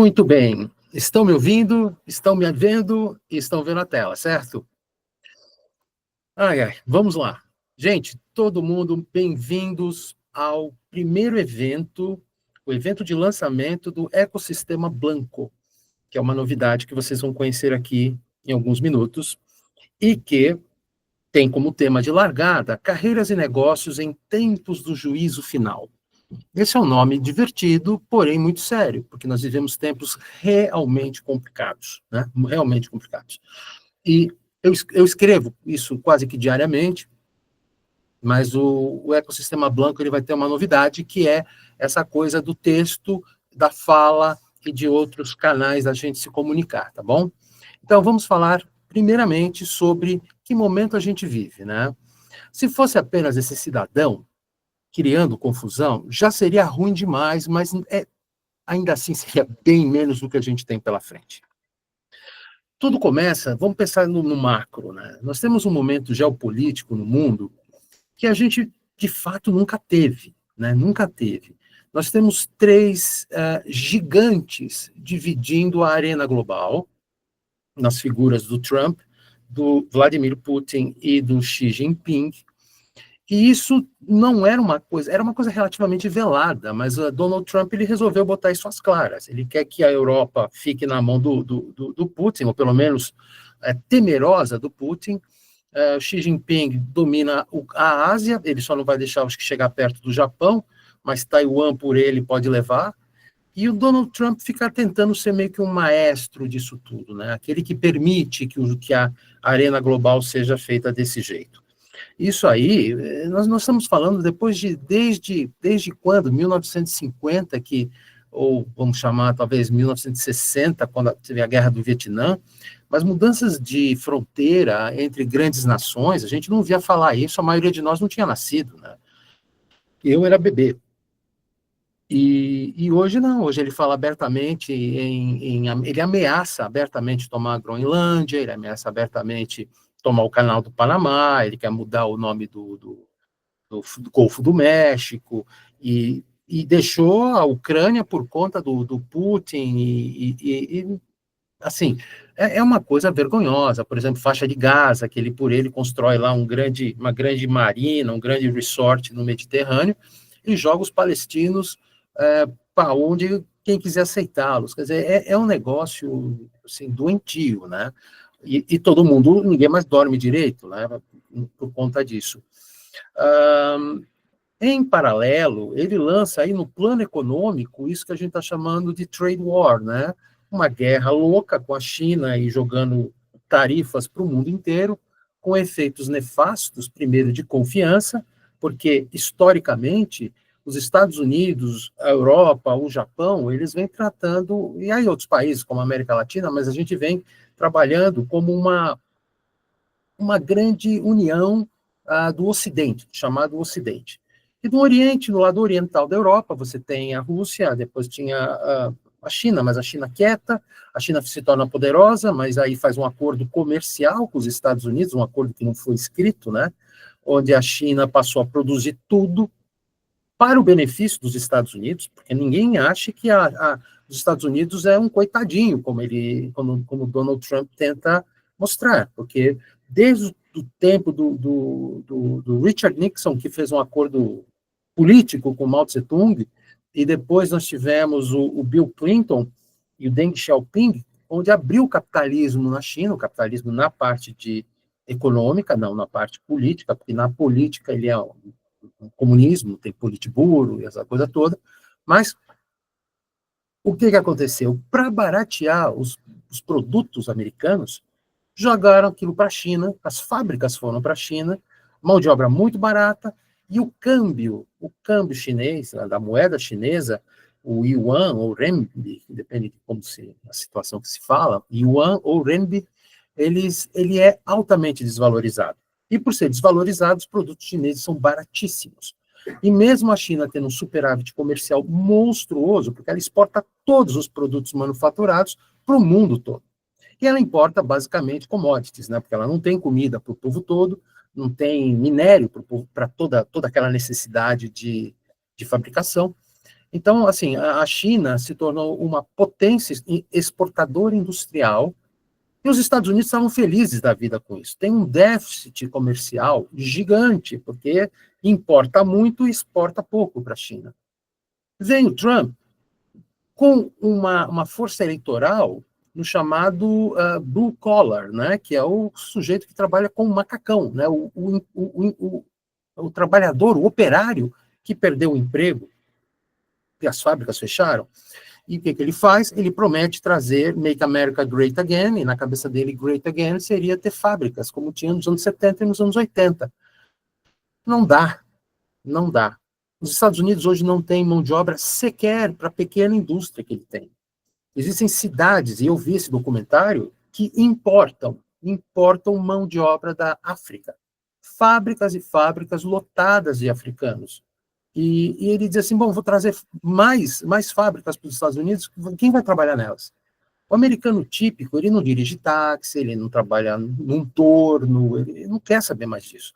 Muito bem. Estão me ouvindo, estão me vendo e estão vendo a tela, certo? Vamos lá. Gente, todo mundo, bem-vindos ao primeiro evento, o evento de lançamento do Ecossistema Blanco, que é uma novidade que vocês vão conhecer aqui em alguns minutos, e que tem como tema de largada carreiras e negócios em tempos do juízo final. Esse é um nome divertido, porém muito sério, porque nós vivemos tempos realmente complicados, né? Realmente complicados. E eu escrevo isso quase que diariamente, mas o Ecossistema Blanco ele vai ter uma novidade, que é essa coisa do texto, da fala e de outros canais da gente se comunicar, tá bom? Então, vamos falar primeiramente sobre que momento a gente vive, né? Se fosse apenas esse cidadão criando confusão, já seria ruim demais, mas ainda assim seria bem menos do que a gente tem pela frente. Tudo começa, vamos pensar no macro, né? Nós temos um momento geopolítico no mundo que a gente, de fato, nunca teve, né? Nunca teve. Nós temos três gigantes dividindo a arena global, nas figuras do Trump, do Vladimir Putin e do Xi Jinping. E isso não era uma coisa relativamente velada, mas o Donald Trump ele resolveu botar isso às claras. Ele quer que a Europa fique na mão do Putin, ou pelo menos temerosa do Putin. Xi Jinping domina a Ásia, ele só não vai deixar os que chegar perto do Japão, mas Taiwan por ele pode levar. E o Donald Trump fica tentando ser meio que um maestro disso tudo, né? Aquele que permite que a arena global seja feita desse jeito. Isso aí, nós estamos falando desde quando? 1950, ou vamos chamar talvez 1960, quando teve a Guerra do Vietnã, mas mudanças de fronteira entre grandes nações, a gente não via falar isso, a maioria de nós não tinha nascido, né? Eu era bebê. E hoje não, hoje ele fala abertamente, ele ameaça abertamente tomar a Groenlândia, ele ameaça abertamente tomar o Canal do Panamá, ele quer mudar o nome do Golfo do México, e deixou a Ucrânia por conta do Putin, assim, é uma coisa vergonhosa. Por exemplo, faixa de Gaza, que ele constrói lá uma grande marina, um grande resort no Mediterrâneo, e joga os palestinos para onde quem quiser aceitá-los. Quer dizer, é um negócio assim, doentio, né? E todo mundo, ninguém mais dorme direito, né? Por conta disso. Em paralelo, ele lança aí no plano econômico isso que a gente está chamando de trade war, né? Uma guerra louca com a China e jogando tarifas para o mundo inteiro, com efeitos nefastos, primeiro de confiança, porque historicamente os Estados Unidos, a Europa, o Japão, eles vêm tratando, e aí outros países como a América Latina, mas a gente vem trabalhando como uma grande união do Ocidente, chamado Ocidente. E no Oriente, no lado oriental da Europa, você tem a Rússia, depois tinha a China, mas a China quieta, a China se torna poderosa, mas aí faz um acordo comercial com os Estados Unidos, um acordo que não foi escrito, né, onde a China passou a produzir tudo para o benefício dos Estados Unidos, porque ninguém acha que os Estados Unidos é um coitadinho, como Donald Trump tenta mostrar, porque desde o tempo do Richard Nixon, que fez um acordo político com Mao Tse-tung, e depois nós tivemos o Bill Clinton e o Deng Xiaoping, onde abriu o capitalismo na China, o capitalismo na parte econômica, não na parte política, porque na política ele é um comunismo, tem Politburo e essa coisa toda, mas o que aconteceu? Para baratear os produtos americanos, jogaram aquilo para a China, as fábricas foram para a China, mão de obra muito barata, e o câmbio chinês, da moeda chinesa, o yuan ou renminbi, depende de a situação que se fala, yuan ou renminbi, ele é altamente desvalorizado. E por ser desvalorizado, os produtos chineses são baratíssimos. E mesmo a China tendo um superávit comercial monstruoso, porque ela exporta todos os produtos manufaturados para o mundo todo. E ela importa basicamente commodities, né? Porque ela não tem comida para o povo todo, não tem minério para toda aquela necessidade de fabricação. Então, assim, a China se tornou uma potência exportadora industrial e os Estados Unidos estavam felizes da vida com isso. Tem um déficit comercial gigante, porque importa muito e exporta pouco para a China. Vem o Trump com uma força eleitoral no chamado blue collar, né, que é o sujeito que trabalha com o macacão, né, o trabalhador, o operário que perdeu o emprego, que as fábricas fecharam. E o que ele faz? Ele promete trazer Make America Great Again, e na cabeça dele, Great Again seria ter fábricas, como tinha nos anos 70 e nos anos 80. Não dá, não dá. Os Estados Unidos hoje não têm mão de obra sequer para a pequena indústria que ele tem. Existem cidades, e eu vi esse documentário, que importam mão de obra da África. Fábricas e fábricas lotadas de africanos. E ele diz assim, bom, vou trazer mais fábricas para os Estados Unidos, quem vai trabalhar nelas? O americano típico, ele não dirige táxi, ele não trabalha num torno, ele não quer saber mais disso.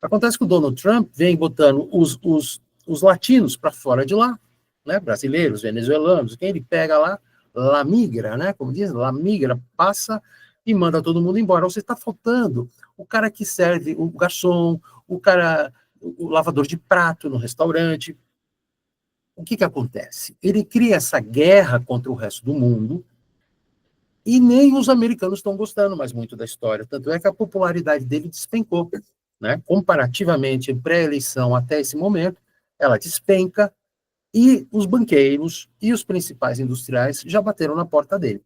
Acontece que o Donald Trump vem botando os latinos para fora de lá, né, brasileiros, venezuelanos, quem ele pega lá, la migra, né, como diz, la migra, passa e manda todo mundo embora. Ou seja, está faltando o cara que serve, o garçom, o lavador de prato no restaurante. O que acontece? Ele cria essa guerra contra o resto do mundo e nem os americanos estão gostando mais muito da história. Tanto é que a popularidade dele despencou, né? Comparativamente, pré-eleição até esse momento, ela despenca e os banqueiros e os principais industriais já bateram na porta dele.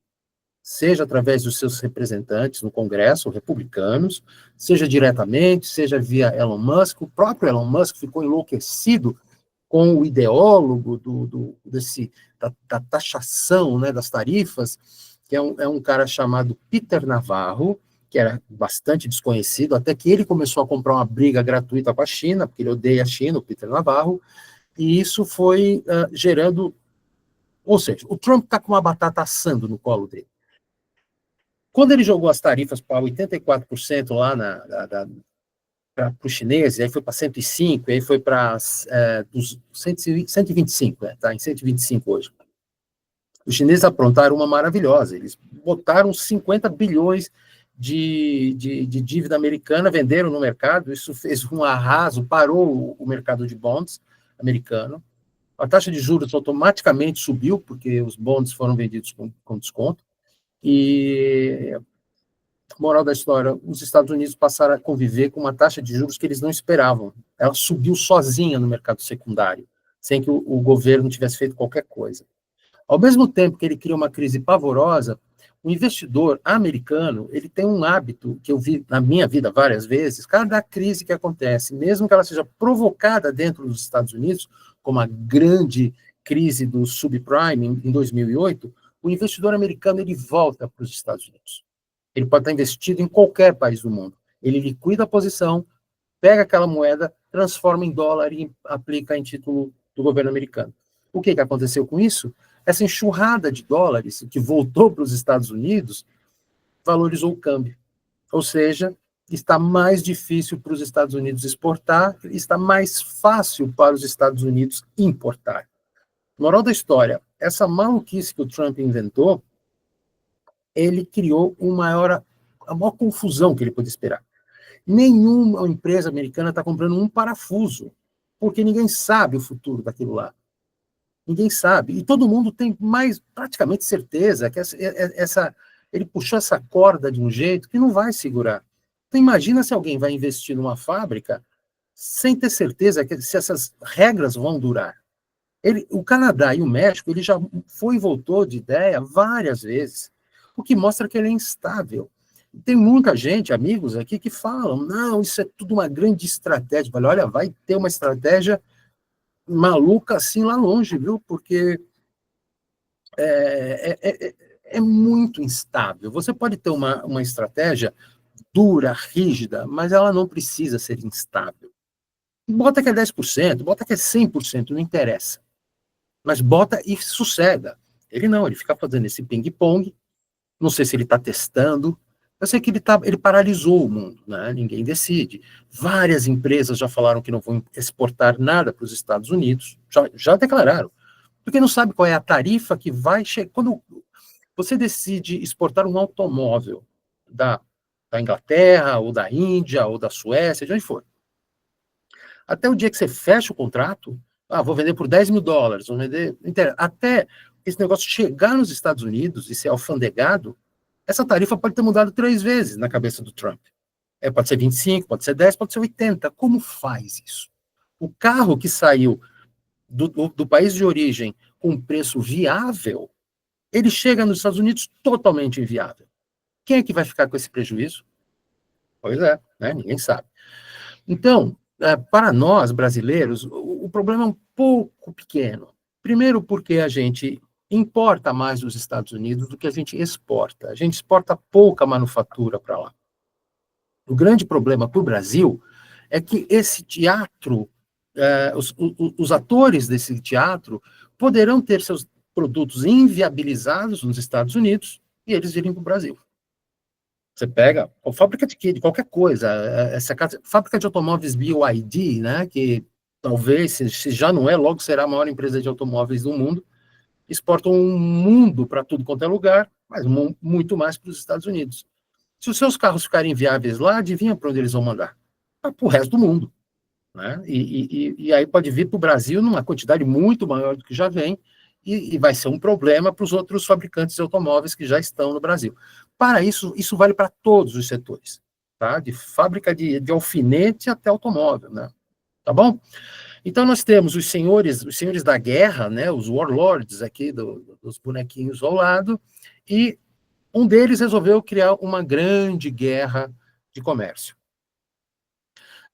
Seja através dos seus representantes no Congresso, republicanos, seja diretamente, seja via Elon Musk. O próprio Elon Musk ficou enlouquecido com o ideólogo da taxação, né, das tarifas, que é um cara chamado Peter Navarro, que era bastante desconhecido, até que ele começou a comprar uma briga gratuita com a China, porque ele odeia a China, o Peter Navarro, e isso foi gerando... Ou seja, o Trump está com uma batata assando no colo dele. Quando ele jogou as tarifas para 84% lá para os chineses, aí foi para 105, aí foi para 125, está em 125 hoje. Os chineses aprontaram uma maravilhosa, eles botaram 50 bilhões de dívida americana, venderam no mercado, isso fez um arraso, parou o mercado de bonds americano, a taxa de juros automaticamente subiu, porque os bonds foram vendidos com desconto, e moral da história, os Estados Unidos passaram a conviver com uma taxa de juros que eles não esperavam. Ela subiu sozinha no mercado secundário, sem que o governo tivesse feito qualquer coisa. Ao mesmo tempo que ele cria uma crise pavorosa, o investidor americano, ele tem um hábito que eu vi na minha vida várias vezes, cada crise que acontece, mesmo que ela seja provocada dentro dos Estados Unidos, como a grande crise do subprime em 2008, o investidor americano ele volta para os Estados Unidos. Ele pode estar investido em qualquer país do mundo. Ele liquida a posição, pega aquela moeda, transforma em dólar e aplica em título do governo americano. O que aconteceu com isso? Essa enxurrada de dólares que voltou para os Estados Unidos valorizou o câmbio. Ou seja, está mais difícil para os Estados Unidos exportar, está mais fácil para os Estados Unidos importar. Moral da história, essa maluquice que o Trump inventou, ele criou a maior confusão que ele podia esperar. Nenhuma empresa americana está comprando um parafuso, porque ninguém sabe o futuro daquilo lá. Ninguém sabe. E todo mundo tem praticamente certeza que ele puxou essa corda de um jeito que não vai segurar. Então imagina se alguém vai investir numa fábrica sem ter certeza se essas regras vão durar. O Canadá e o México, ele já foi e voltou de ideia várias vezes, o que mostra que ele é instável. Tem muita gente, amigos aqui, que falam, não, isso é tudo uma grande estratégia. Olha, vai ter uma estratégia maluca assim lá longe, viu? Porque é muito instável. Você pode ter uma estratégia dura, rígida, mas ela não precisa ser instável. Bota que é 10%, bota que é 100%, não interessa. Mas bota e sossega. Ele não, ele fica fazendo esse ping-pong, não sei se ele está testando, eu sei que ele paralisou o mundo, né? Ninguém decide. Várias empresas já falaram que não vão exportar nada para os Estados Unidos, já declararam. Porque não sabe qual é a tarifa que vai chegar. Quando você decide exportar um automóvel da Inglaterra, ou da Índia, ou da Suécia, de onde for, até o dia que você fecha o contrato, vou vender por $10.000, vou vender. Até esse negócio chegar nos Estados Unidos e ser alfandegado, essa tarifa pode ter mudado 3 vezes na cabeça do Trump. Pode ser 25, pode ser 10, pode ser 80. Como faz isso? O carro que saiu do país de origem com preço viável, ele chega nos Estados Unidos totalmente inviável. Quem é que vai ficar com esse prejuízo? Pois é, né? Ninguém sabe. Então, para nós, brasileiros, o problema é um pouco pequeno. Primeiro porque a gente importa mais dos Estados Unidos do que a gente exporta. A gente exporta pouca manufatura para lá. O grande problema para o Brasil é que esse teatro, os atores desse teatro poderão ter seus produtos inviabilizados nos Estados Unidos e eles virem para o Brasil. Você pega a fábrica de qualquer coisa, essa fábrica de automóveis BYD, né, que talvez, se já não é, logo será a maior empresa de automóveis do mundo, exportam um mundo para tudo quanto é lugar, mas muito mais para os Estados Unidos. Se os seus carros ficarem inviáveis lá, adivinha para onde eles vão mandar? Para o resto do mundo. Né? E aí pode vir para o Brasil numa quantidade muito maior do que já vem, e vai ser um problema para os outros fabricantes de automóveis que já estão no Brasil. Para isso vale para todos os setores, tá? De fábrica de alfinete até automóvel, né? Tá bom? Então nós temos os senhores da guerra, né? Os warlords aqui dos bonequinhos ao lado, e um deles resolveu criar uma grande guerra de comércio.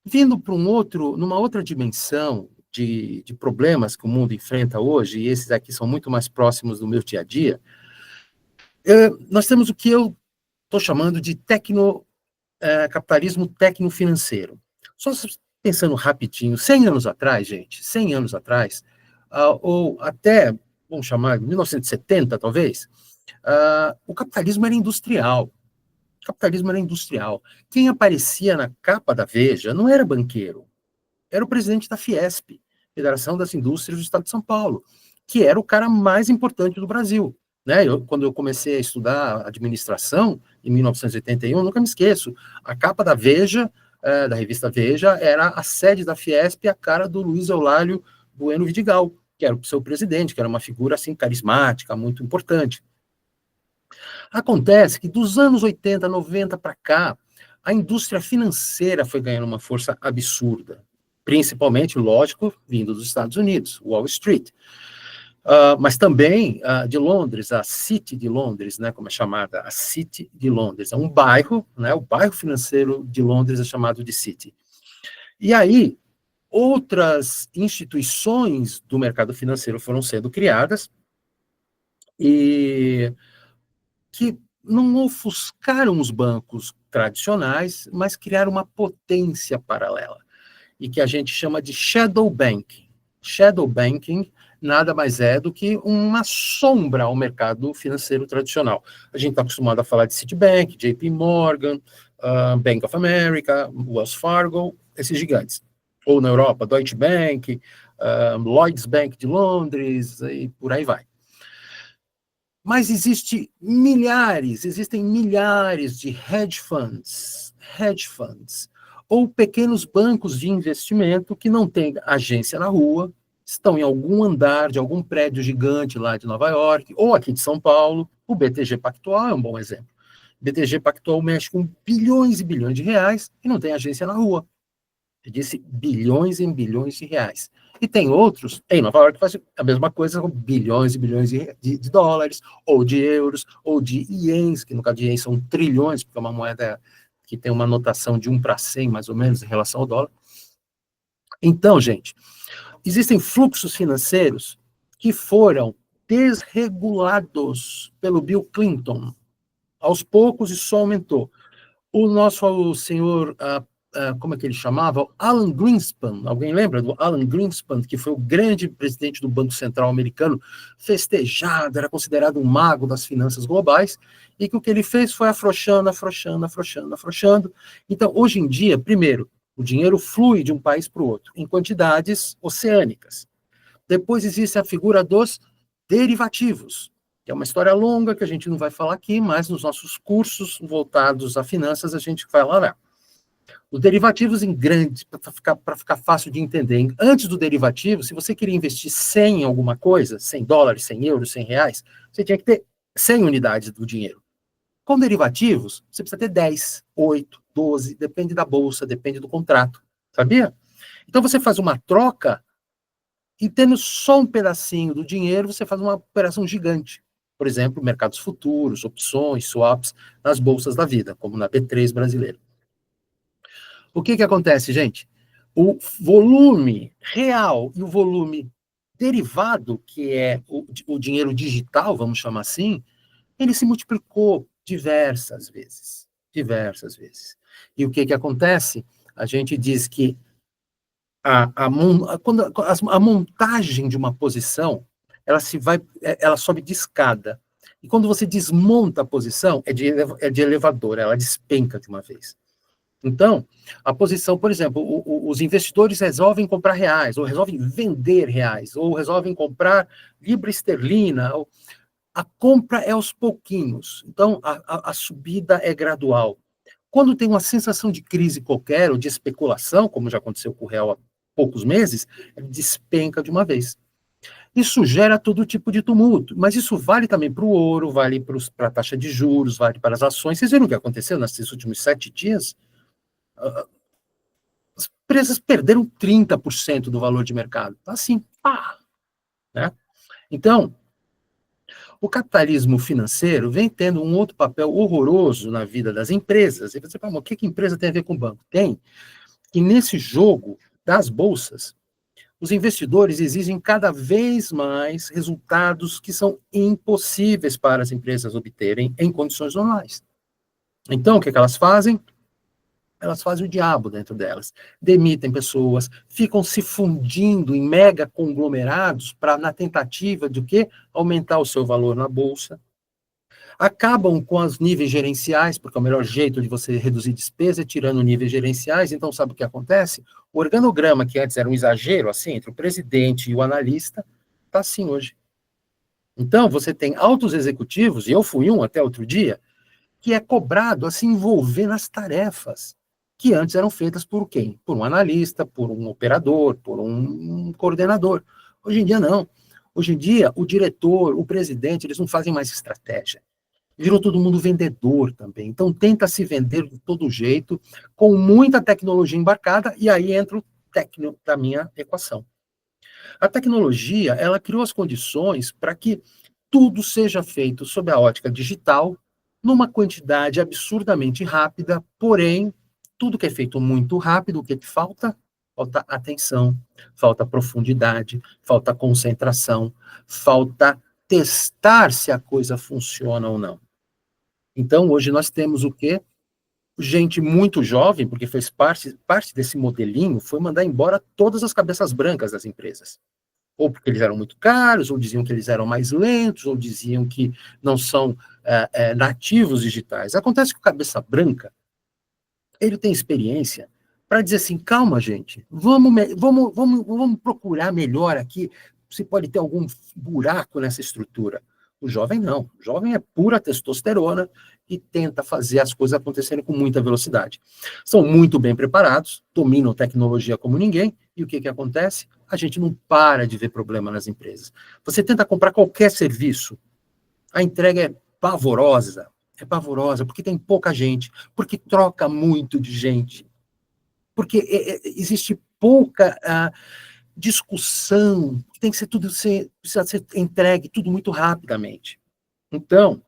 Vindo para numa outra dimensão de problemas que o mundo enfrenta hoje, e esses aqui são muito mais próximos do meu dia a dia, nós temos o que eu estou chamando de capitalismo tecnofinanceiro. Só pensando rapidinho, 100 anos atrás, gente, 100 anos atrás, ou até, vamos chamar, 1970 talvez, o capitalismo era industrial. O capitalismo era industrial. Quem aparecia na capa da Veja não era banqueiro, era o presidente da Fiesp, Federação das Indústrias do Estado de São Paulo, que era o cara mais importante do Brasil. Né? Quando eu comecei a estudar administração, em 1981, eu nunca me esqueço, a capa da Veja, da revista Veja, era a sede da Fiesp e a cara do Luiz Eulálio Bueno Vidigal, que era o seu presidente, que era uma figura assim carismática, muito importante. Acontece que dos anos 80, 90 para cá, a indústria financeira foi ganhando uma força absurda, principalmente, lógico, vindo dos Estados Unidos, Wall Street. Mas também de Londres, a City de Londres, né, como é chamada, a City de Londres. É um bairro, né, o bairro financeiro de Londres é chamado de City. E aí, outras instituições do mercado financeiro foram sendo criadas, e que não ofuscaram os bancos tradicionais, mas criaram uma potência paralela, e que a gente chama de shadow banking. Shadow banking nada mais é do que uma sombra ao mercado financeiro tradicional. A gente está acostumado a falar de Citibank, JP Morgan, Bank of America, Wells Fargo, esses gigantes. Ou na Europa, Deutsche Bank, Lloyds Bank de Londres, e por aí vai. Mas existem milhares de hedge funds, ou pequenos bancos de investimento que não têm agência na rua, estão em algum andar de algum prédio gigante lá de Nova York, ou aqui de São Paulo. O BTG Pactual é um bom exemplo. O BTG Pactual mexe com bilhões e bilhões de reais e não tem agência na rua. Eu disse bilhões e bilhões de reais. E tem outros, em Nova York, que fazem a mesma coisa com bilhões e bilhões de dólares, ou de euros, ou de ienes, que no caso de ienes são trilhões, porque é uma moeda que tem uma notação de 1 para 100, mais ou menos, em relação ao dólar. Então, gente, existem fluxos financeiros que foram desregulados pelo Bill Clinton. Aos poucos, isso só aumentou. O senhor, como é que ele chamava? Alan Greenspan. Alguém lembra do Alan Greenspan, que foi o grande presidente do Banco Central americano, festejado, era considerado um mago das finanças globais, e que o que ele fez foi afrouxando. Então, hoje em dia, primeiro, o dinheiro flui de um país para o outro, em quantidades oceânicas. Depois existe a figura dos derivativos, que é uma história longa que a gente não vai falar aqui, mas nos nossos cursos voltados a finanças a gente vai lá. Os derivativos em grandes, para ficar fácil de entender. Antes do derivativo, se você queria investir 100 em alguma coisa, 100 dólares, 100 euros, 100 reais, você tinha que ter 100 unidades do dinheiro. Com derivativos, você precisa ter 10, 8, 12, depende da bolsa, depende do contrato, sabia? Então você faz uma troca e tendo só um pedacinho do dinheiro, você faz uma operação gigante. Por exemplo, mercados futuros, opções, swaps, nas bolsas da vida, como na B3 brasileira. O que acontece, gente? O volume real e o volume derivado, que é o dinheiro digital, vamos chamar assim, ele se multiplicou diversas vezes. Diversas vezes. E o que acontece? A gente diz que a montagem de uma posição, ela sobe de escada. E quando você desmonta a posição, é de elevador, ela despenca de uma vez. Então, a posição, por exemplo, os investidores resolvem comprar reais, ou resolvem vender reais, ou resolvem comprar libra esterlina. A compra é aos pouquinhos. Então, a subida é gradual. Quando tem uma sensação de crise qualquer, ou de especulação, como já aconteceu com o real há poucos meses, ele despenca de uma vez. Isso gera todo tipo de tumulto, mas isso vale também para o ouro, vale para a taxa de juros, vale para as ações. Vocês viram o que aconteceu nesses últimos 7 dias? As empresas perderam 30% do valor de mercado. Assim, pá! Né? Então, o capitalismo financeiro vem tendo um outro papel horroroso na vida das empresas. E você fala, o que a empresa tem a ver com o banco? Tem que nesse jogo das bolsas, os investidores exigem cada vez mais resultados que são impossíveis para as empresas obterem em condições normais. Então, o que elas fazem? Elas fazem o diabo dentro delas. Demitem pessoas, ficam se fundindo em mega conglomerados na tentativa de o quê? Aumentar o seu valor na bolsa. Acabam com os níveis gerenciais, porque é o melhor jeito de você reduzir despesa é tirando níveis gerenciais. Então, sabe o que acontece? O organograma, que antes era um exagero, assim, entre o presidente e o analista, está assim hoje. Então, você tem altos executivos, e eu fui um até outro dia, que é cobrado a se envolver nas tarefas que antes eram feitas por quem? Por um analista, por um operador, por um coordenador. Hoje em dia, não. Hoje em dia, o diretor, o presidente, eles não fazem mais estratégia. Virou todo mundo vendedor também. Então, tenta se vender de todo jeito, com muita tecnologia embarcada, e aí entra o técnico da minha equação. A tecnologia, ela criou as condições para que tudo seja feito sob a ótica digital, numa quantidade absurdamente rápida, porém, tudo que é feito muito rápido, o que falta? Falta atenção, falta profundidade, falta concentração, falta testar se a coisa funciona ou não. Então, hoje nós temos o quê? Gente muito jovem, porque fez parte desse modelinho, foi mandar embora todas as cabeças brancas das empresas. Ou porque eles eram muito caros, ou diziam que eles eram mais lentos, ou diziam que não são nativos digitais. Acontece que o cabeça branca, ele tem experiência para dizer assim, calma, gente, vamos procurar melhor aqui, se pode ter algum buraco nessa estrutura. O jovem não, o jovem é pura testosterona e tenta fazer as coisas acontecerem com muita velocidade. São muito bem preparados, dominam tecnologia como ninguém, e o que acontece? A gente não para de ver problema nas empresas. Você tenta comprar qualquer serviço, a entrega é pavorosa, porque tem pouca gente, porque troca muito de gente, porque existe pouca discussão, tem que ser tudo, precisa ser entregue tudo muito rapidamente. Então,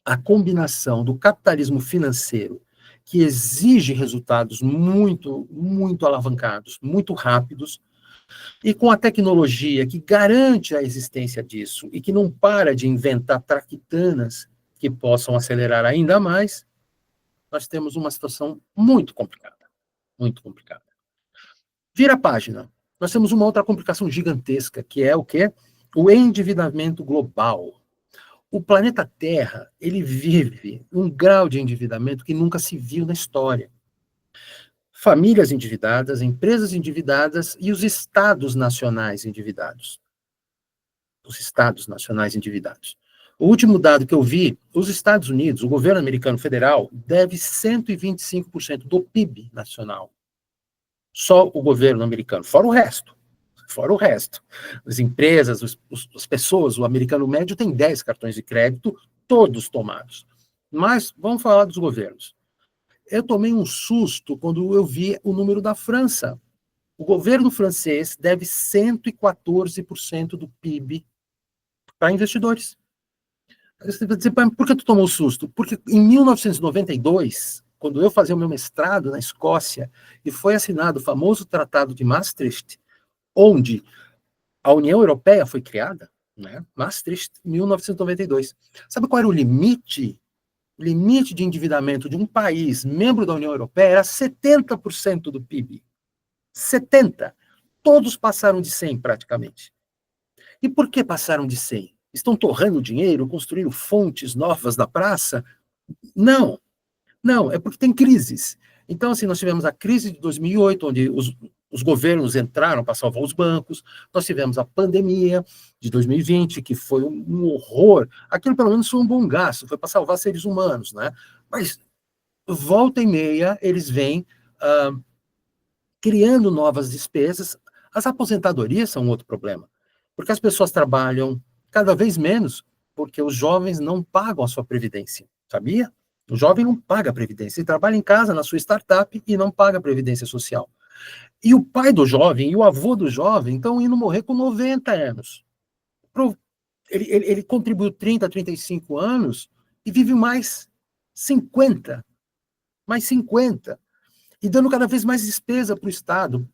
a combinação do capitalismo financeiro, que exige resultados muito, muito alavancados, muito rápidos, e com a tecnologia que garante a existência disso e que não para de inventar traquitanas que possam acelerar ainda mais, nós temos uma situação muito complicada. Muito complicada. Vira a página. Nós temos uma outra complicação gigantesca, que é o quê? O endividamento global. O planeta Terra, ele vive um grau de endividamento que nunca se viu na história. famílias endividadas, empresas endividadas e os estados nacionais endividados. Os estados nacionais endividados. O último dado que eu vi, os Estados Unidos, o governo americano federal, deve 125% do PIB nacional. Só o governo americano, fora o resto. Fora o resto. As empresas, as pessoas, o americano médio tem 10 cartões de crédito, todos tomados. Mas vamos falar dos governos. Eu tomei um susto quando eu vi o número da França. O governo francês deve 114% do PIB para investidores. Você vai dizer, por que tu tomou susto? Porque em 1992, quando eu fazia o meu mestrado na Escócia, e foi assinado o famoso Tratado de Maastricht, onde a União Europeia foi criada, né? Maastricht, 1992. Sabe qual era o limite? O limite de endividamento de um país membro da União Europeia era 70% do PIB. 70%. Todos passaram de 100 praticamente. E por que passaram de 100? Estão torrando dinheiro, construindo fontes novas na praça? Não, não, é porque tem crises. Então, assim, nós tivemos a crise de 2008, onde os governos entraram para salvar os bancos, nós tivemos a pandemia de 2020, que foi um horror. Aquilo, pelo menos, foi um bom gasto, foi para salvar seres humanos, né? Mas, volta e meia, eles vêm criando novas despesas. As aposentadorias são outro problema, porque as pessoas trabalham cada vez menos, porque os jovens não pagam a sua previdência, sabia? O jovem não paga a previdência, ele trabalha em casa, na sua startup, e não paga a previdência social. E o pai do jovem e o avô do jovem estão indo morrer com 90 anos. Ele contribuiu 30, 35 anos e vive mais 50. Mais 50. E dando cada vez mais despesa para o Estado.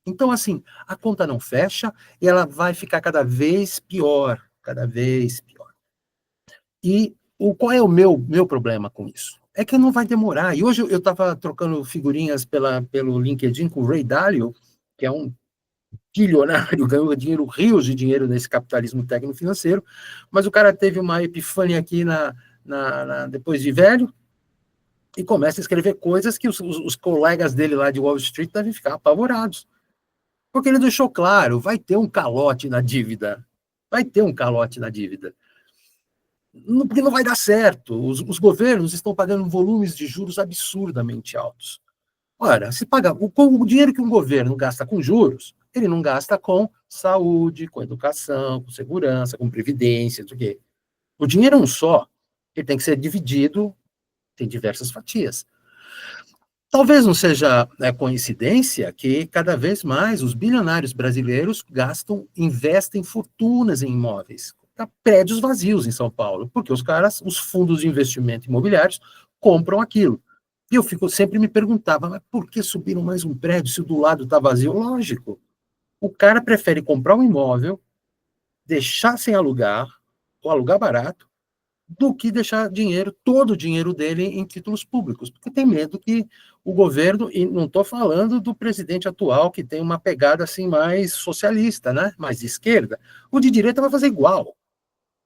Então, assim, a conta não fecha e ela vai ficar cada vez pior. Cada vez pior. E qual é o meu problema com isso? É que não vai demorar. E hoje eu estava trocando figurinhas pelo LinkedIn com o Ray Dalio, que é um bilionário, ganhou dinheiro, rios de dinheiro nesse capitalismo técnico-financeiro, mas o cara teve uma epifânia aqui depois de velho e começa a escrever coisas que os colegas dele lá de Wall Street devem ficar apavorados. Porque ele deixou claro, vai ter um calote na dívida. Vai ter um calote na dívida. Porque não vai dar certo. Os governos estão pagando volumes de juros absurdamente altos. Ora, se paga o dinheiro que um governo gasta com juros, ele não gasta com saúde, com educação, com segurança, com previdência, não sei o quê. O dinheiro é um só. Ele tem que ser dividido em diversas fatias. Talvez não seja coincidência que cada vez mais os bilionários brasileiros investem fortunas em imóveis, prédios vazios em São Paulo, porque os fundos de investimento imobiliários compram aquilo. E eu sempre me perguntava, mas por que subiram mais um prédio se o do lado está vazio? Lógico, o cara prefere comprar um imóvel, deixar sem alugar, ou alugar barato, do que deixar todo o dinheiro dele em títulos públicos, porque tem medo que o governo, e não estou falando do presidente atual, que tem uma pegada assim mais socialista, né? Mais de esquerda, o de direita vai fazer igual.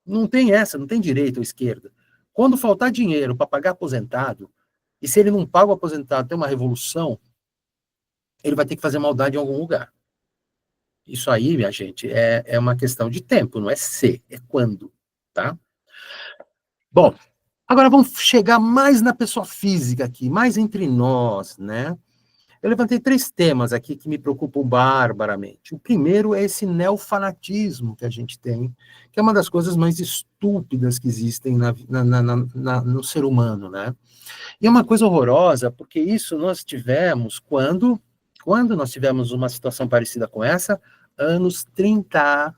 Não tem essa, não tem direita ou esquerda. Quando faltar dinheiro para pagar aposentado, e se ele não paga o aposentado, tem uma revolução, ele vai ter que fazer maldade em algum lugar. Isso aí, minha gente, é uma questão de tempo, não é se, é quando, tá? Bom, agora vamos chegar mais na pessoa física aqui, mais entre nós, né? Eu levantei 3 temas aqui que me preocupam barbaramente. O primeiro é esse neofanatismo que a gente tem, que é uma das coisas mais estúpidas que existem no ser humano, né? E é uma coisa horrorosa, porque isso nós tivemos quando nós tivemos uma situação parecida com essa, anos 30.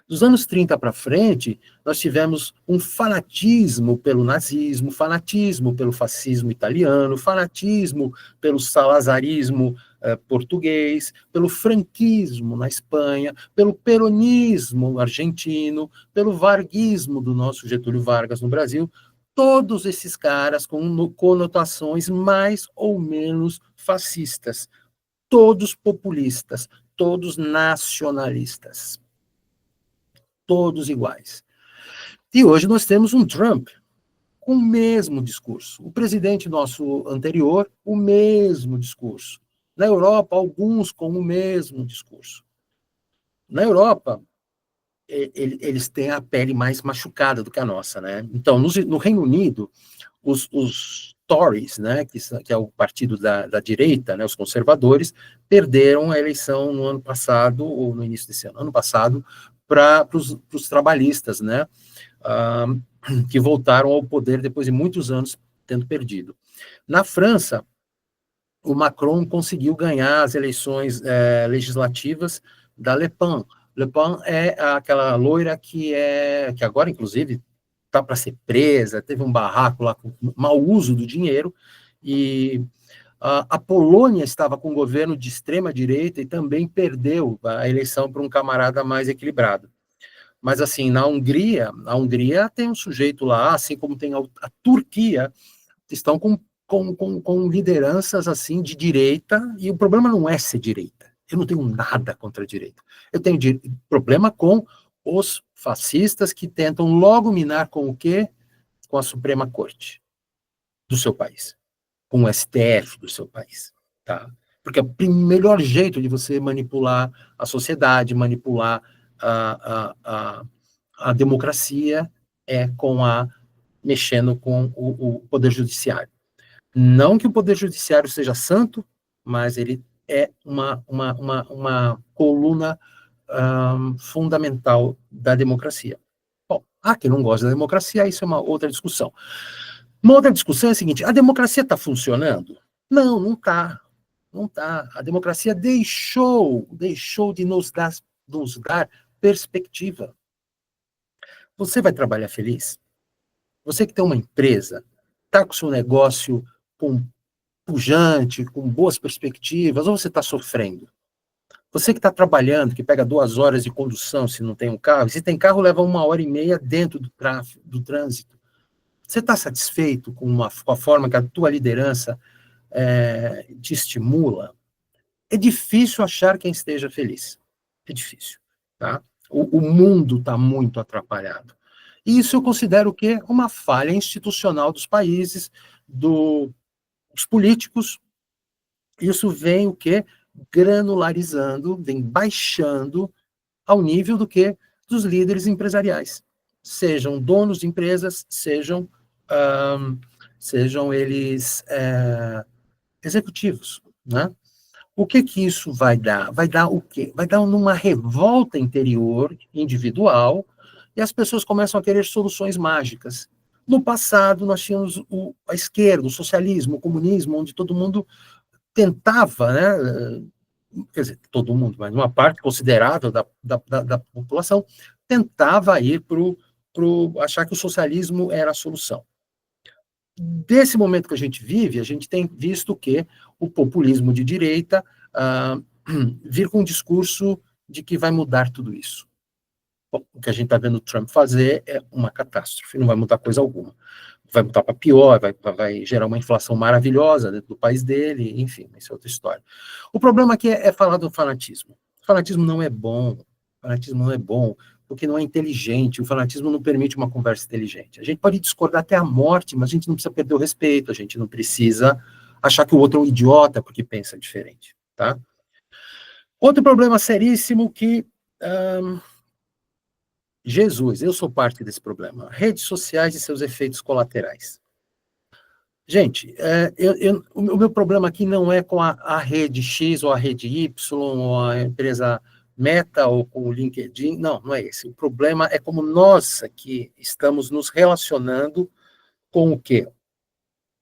Dos anos 30 para frente, nós tivemos um fanatismo pelo nazismo, fanatismo pelo fascismo italiano, fanatismo pelo salazarismo português, pelo franquismo na Espanha, pelo peronismo argentino, pelo varguismo do nosso Getúlio Vargas no Brasil. Todos esses caras com conotações mais ou menos fascistas, todos populistas, todos nacionalistas. Todos iguais. E hoje nós temos um Trump com o mesmo discurso. O presidente nosso anterior, o mesmo discurso. Na Europa, alguns com o mesmo discurso. Na Europa, eles têm a pele mais machucada do que a nossa, né? Então, no Reino Unido, os Tories, né, que é o partido da direita, né, os conservadores, perderam a eleição no ano passado, ou no início desse ano passado, para os trabalhistas, né, que voltaram ao poder depois de muitos anos tendo perdido. Na França, o Macron conseguiu ganhar as eleições legislativas da Le Pen. Le Pen é aquela loira que agora, inclusive, está para ser presa, teve um barraco lá com mau uso do dinheiro, e a Polônia estava com um governo de extrema-direita e também perdeu a eleição para um camarada mais equilibrado. Mas, assim, a Hungria tem um sujeito lá, assim como tem a Turquia, estão com lideranças, assim, de direita, e o problema não é ser direita. Eu não tenho nada contra a direita. Eu tenho problema com os fascistas que tentam logo minar com o quê? Com a Suprema Corte do seu país, com o STF do seu país, tá? Porque o melhor jeito de você manipular a sociedade, manipular a democracia é mexendo com o Poder Judiciário. Não que o Poder Judiciário seja santo, mas ele é uma coluna fundamental da democracia. Bom, há quem não gosta da democracia, isso é uma outra discussão. Uma outra discussão é a seguinte: a democracia está funcionando? Não, não está. Não está. A democracia deixou de nos dar perspectiva. Você vai trabalhar feliz? Você que tem uma empresa, está com o seu negócio pujante, com boas perspectivas, ou você está sofrendo? Você que está trabalhando, que pega 2 horas de condução se não tem um carro, e se tem carro, leva 1 hora e meia dentro do tráfego, do trânsito. Você está satisfeito com a forma que a tua liderança te estimula? É difícil achar quem esteja feliz. É difícil. Tá? O mundo está muito atrapalhado. E isso eu considero o quê? Uma falha institucional dos países, dos políticos. Isso vem o quê? Granularizando, vem baixando ao nível do quê? Dos líderes empresariais. Sejam donos de empresas, sejam eles executivos, né? O que isso vai dar? Vai dar o quê? Vai dar uma revolta interior, individual, e as pessoas começam a querer soluções mágicas. No passado, nós tínhamos a esquerda, o socialismo, o comunismo, onde todo mundo tentava, né, quer dizer, todo mundo, mas uma parte considerável da população tentava ir para achar que o socialismo era a solução. Desse momento que a gente vive, a gente tem visto que o populismo de direita vir com um discurso de que vai mudar tudo isso. Bom, o que a gente está vendo o Trump fazer é uma catástrofe, não vai mudar coisa alguma. Vai mudar para pior, vai gerar uma inflação maravilhosa dentro do país dele, enfim, isso é outra história. O problema aqui é falar do fanatismo. O fanatismo não é bom, porque não é inteligente, o fanatismo não permite uma conversa inteligente. A gente pode discordar até a morte, mas a gente não precisa perder o respeito, a gente não precisa achar que o outro é um idiota porque pensa diferente, tá? Outro problema seríssimo que... Jesus, eu sou parte desse problema. Redes sociais e seus efeitos colaterais. Gente, o meu problema aqui não é com a rede X ou a rede Y, ou a empresa Meta ou com o LinkedIn, não é esse. O problema é como nós aqui estamos nos relacionando com o quê?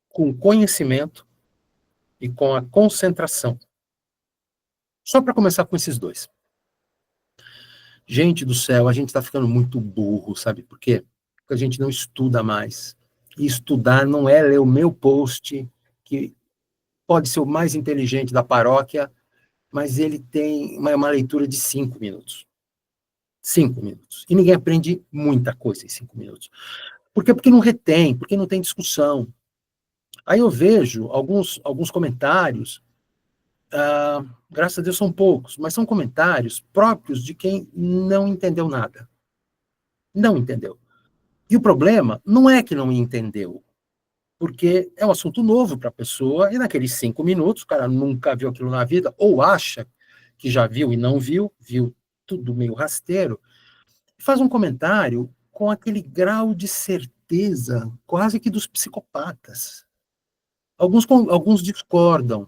Com o conhecimento e com a concentração. Só para começar com esses dois. Gente do céu, a gente está ficando muito burro, sabe por quê? Porque a gente não estuda mais. E estudar não é ler o meu post, que pode ser o mais inteligente da paróquia, mas ele tem uma leitura de 5 minutos. 5 minutos. E ninguém aprende muita coisa em 5 minutos. Por quê? Porque não retém, porque não tem discussão. Aí eu vejo alguns comentários, graças a Deus são poucos, mas são comentários próprios de quem não entendeu nada. Não entendeu. E o problema não é que não entendeu, porque é um assunto novo para a pessoa, e naqueles 5 minutos, o cara nunca viu aquilo na vida, ou acha que já viu e não viu, viu tudo meio rasteiro, faz um comentário com aquele grau de certeza, quase que dos psicopatas. Alguns discordam,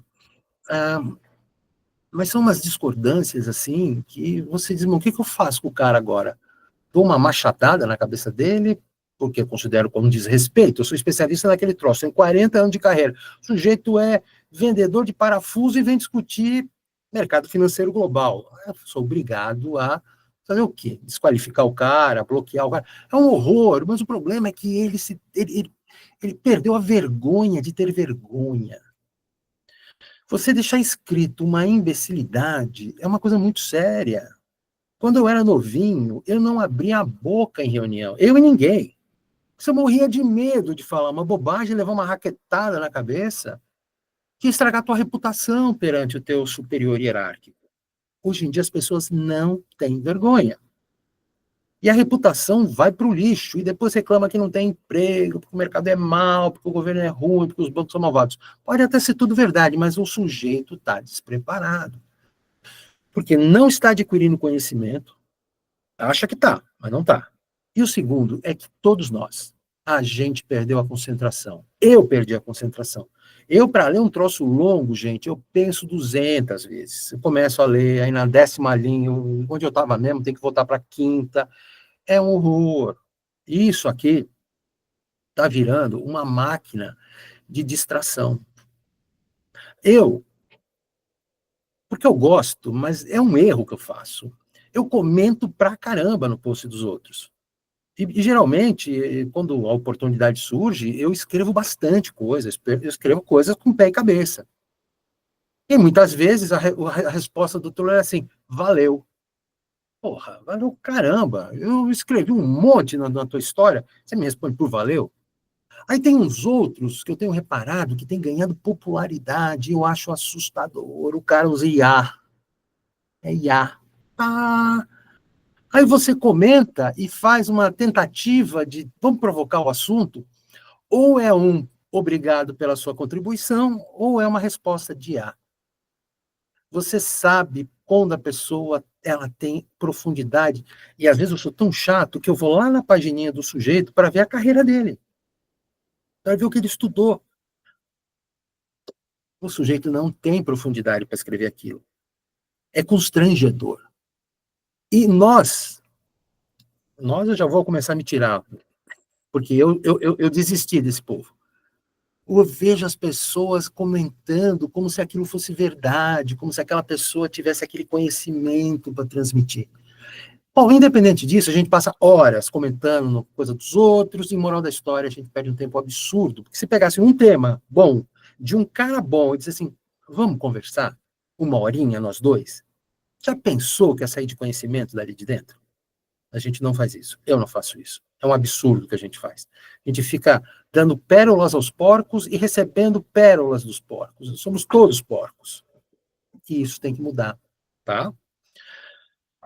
ah, mas são umas discordâncias assim que você diz, o que eu faço com o cara agora? Dou uma machadada na cabeça dele, porque eu considero como desrespeito, eu sou especialista naquele troço, tenho 40 anos de carreira. O sujeito é vendedor de parafuso e vem discutir mercado financeiro global. Eu sou obrigado a fazer o quê? Desqualificar o cara, bloquear o cara. É um horror, mas o problema é que ele perdeu a vergonha de ter vergonha. Você deixar escrito uma imbecilidade é uma coisa muito séria. Quando eu era novinho, eu não abria a boca em reunião, eu e ninguém. Você morria de medo de falar uma bobagem, levar uma raquetada na cabeça, que ia estragar a tua reputação perante o teu superior hierárquico. Hoje em dia as pessoas não têm vergonha. E a reputação vai para o lixo, e depois reclama que não tem emprego, porque o mercado é mau, porque o governo é ruim, porque os bancos são malvados. Pode até ser tudo verdade, mas o sujeito está despreparado. Porque não está adquirindo conhecimento, acha que está, mas não está. E o segundo é que todos nós, a gente perdeu a concentração. Eu perdi a concentração. Eu, para ler um troço longo, gente, eu penso 200 vezes. Eu começo a ler, aí na 10ª linha, onde eu estava mesmo, tem que voltar para a 5ª. É um horror. Isso aqui está virando uma máquina de distração. Porque eu gosto, mas é um erro que eu faço. Eu comento pra caramba no post dos outros. E geralmente, quando a oportunidade surge, eu escrevo bastante coisa, eu escrevo coisas com pé e cabeça. E muitas vezes a resposta do Tolo é assim, valeu. Porra, valeu caramba, eu escrevi um monte na tua história, você me responde por valeu? Aí tem uns outros que eu tenho reparado que tem ganhado popularidade, eu acho assustador, o cara usa IA. É IA. Ah, aí você comenta e faz uma tentativa de, vamos provocar o assunto, ou é um obrigado pela sua contribuição, ou é uma resposta de A. Você sabe quando a pessoa ela tem profundidade, e às vezes eu sou tão chato que eu vou lá na pagininha do sujeito para ver a carreira dele, para ver o que ele estudou. O sujeito não tem profundidade para escrever aquilo. É constrangedor. E nós eu já vou começar a me tirar, porque eu desisti desse povo. Eu vejo as pessoas comentando como se aquilo fosse verdade, como se aquela pessoa tivesse aquele conhecimento para transmitir. Bom, independente disso, a gente passa horas comentando coisa dos outros, e moral da história, a gente perde um tempo absurdo. Porque se pegasse um tema bom, de um cara bom, e dissesse assim, vamos conversar? 1 horinha, nós dois? Já pensou que ia sair de conhecimento dali de dentro? A gente não faz isso. Eu não faço isso. É um absurdo que a gente faz. A gente fica dando pérolas aos porcos e recebendo pérolas dos porcos. Somos todos porcos. E isso tem que mudar, tá?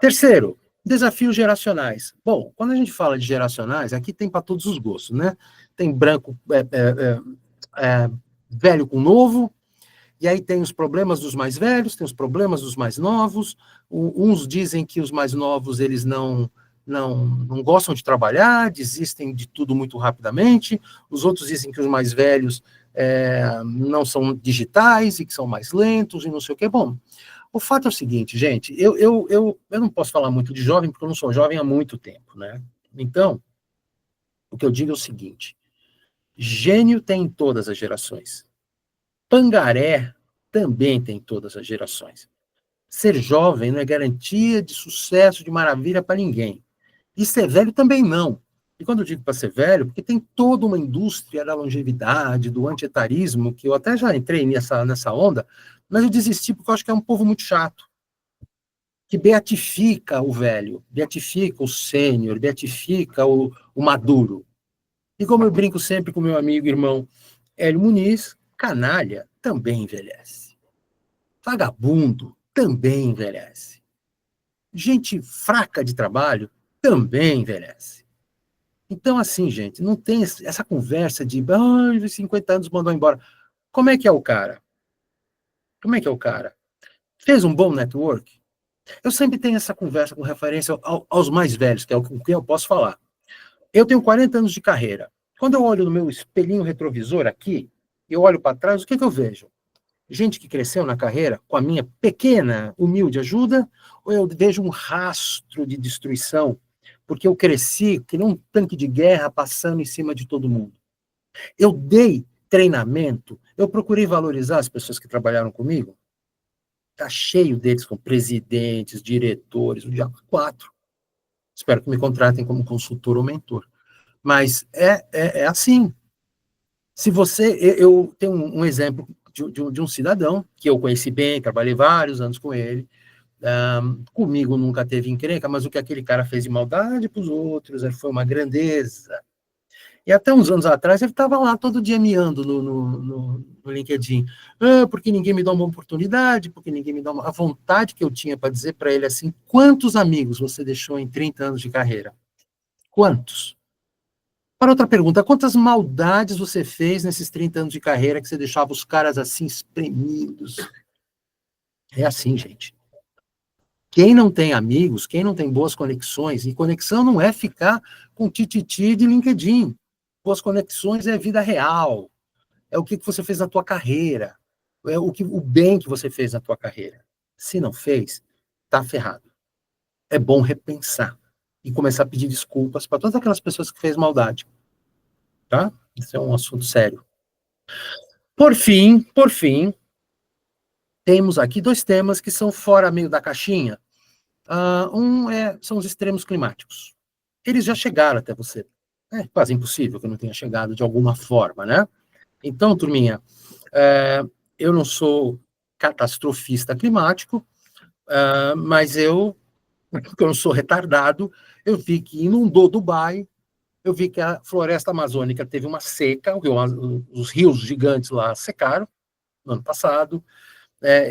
Terceiro, desafios geracionais. Bom, quando a gente fala de geracionais, aqui tem para todos os gostos, né? Tem branco velho com novo, e aí tem os problemas dos mais velhos, tem os problemas dos mais novos. Uns dizem que os mais novos eles não gostam de trabalhar, desistem de tudo muito rapidamente. Os outros dizem que os mais velhos não são digitais e que são mais lentos e não sei o quê. Bom, o fato é o seguinte, gente, eu não posso falar muito de jovem porque eu não sou jovem há muito tempo, né? Então, o que eu digo é o seguinte, gênio tem em todas as gerações. Pangaré também tem em todas as gerações. Ser jovem não é garantia de sucesso, de maravilha para ninguém. E ser velho também não. E quando eu digo para ser velho, porque tem toda uma indústria da longevidade, do antietarismo, que eu até já entrei nessa onda, mas eu desisti porque eu acho que é um povo muito chato, que beatifica o velho, beatifica o sênior, beatifica o maduro. E como eu brinco sempre com meu amigo e irmão Hélio Muniz, canalha também envelhece. Vagabundo também envelhece. Gente fraca de trabalho também envelhece. Então, assim, gente, não tem essa conversa de 50 anos mandou embora. Como é que é o cara? Como é que é o cara? Fez um bom network? Eu sempre tenho essa conversa com referência aos mais velhos, que é o que eu posso falar. Eu tenho 40 anos de carreira. Quando eu olho no meu espelhinho retrovisor aqui, eu olho para trás, o que eu vejo? Gente que cresceu na carreira com a minha pequena, humilde ajuda, ou eu vejo um rastro de destruição, porque eu cresci que nem um tanque de guerra passando em cima de todo mundo. Eu dei treinamento, eu procurei valorizar as pessoas que trabalharam comigo. Está cheio deles com presidentes, diretores, o diabo quatro. Espero que me contratem como consultor ou mentor. Mas é assim. Se você. Eu tenho um exemplo de um cidadão que eu conheci bem, trabalhei vários anos com ele. Comigo nunca teve encrenca, mas o que aquele cara fez de maldade para os outros foi uma grandeza. E até uns anos atrás ele estava lá todo dia miando no LinkedIn. Porque ninguém me dá uma oportunidade, porque ninguém me dá uma. A vontade que eu tinha para dizer para ele assim: quantos amigos você deixou em 30 anos de carreira? Quantos? Para outra pergunta, quantas maldades você fez nesses 30 anos de carreira que você deixava os caras assim espremidos? É assim, gente. Quem não tem amigos, quem não tem boas conexões, e conexão não é ficar com tititi de LinkedIn. Boas conexões é vida real. É o que você fez na tua carreira. É o bem que você fez na tua carreira. Se não fez, tá ferrado. É bom repensar e começar a pedir desculpas para todas aquelas pessoas que fez maldade, tá? Isso é um assunto sério. Por fim, temos aqui dois temas que são fora meio da caixinha. São os extremos climáticos. Eles já chegaram até você. É quase impossível que não tenha chegado de alguma forma, né? Então, turminha, eu não sou catastrofista climático, mas porque eu não sou retardado, eu vi que inundou Dubai, eu vi que a floresta amazônica teve uma seca, os rios gigantes lá secaram no ano passado,